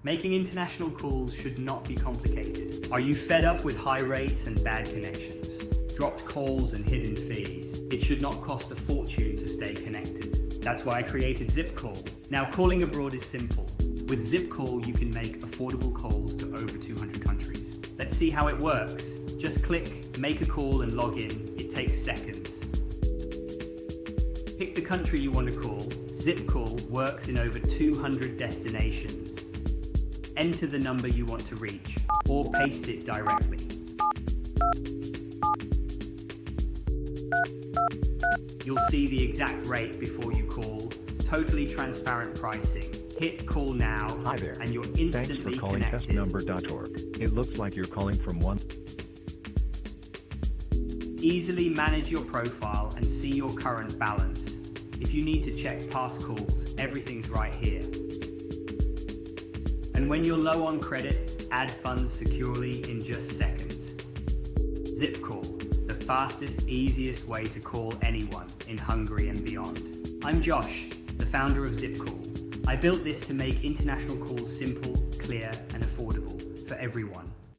Making international calls should not be complicated. Are you fed up with high rates and bad connections? Dropped calls and hidden fees? It should not cost a fortune to stay connected. That's why I created ZippCall. Now, calling abroad is simple. With ZippCall, you can make affordable calls to over 200 countries. Let's see how it works. Just click, make a call and log in. It takes seconds. Pick the country you want to call. ZippCall works in over 200 destinations. Enter the number you want to reach, or paste it directly. You'll see the exact rate before you call, totally transparent pricing. Hit call now, Hi there. and you're Thanks instantly for calling connected. testnumber.org. It looks like you're calling from one. Easily manage your profile and see your current balance. If you need to check past calls, everything's right here. And when you're low on credit, add funds securely in just seconds. ZippCall, the fastest, easiest way to call anyone in Hungary and beyond. I'm Josh, the founder of ZippCall. I built this to make international calls simple, clear, and affordable for everyone.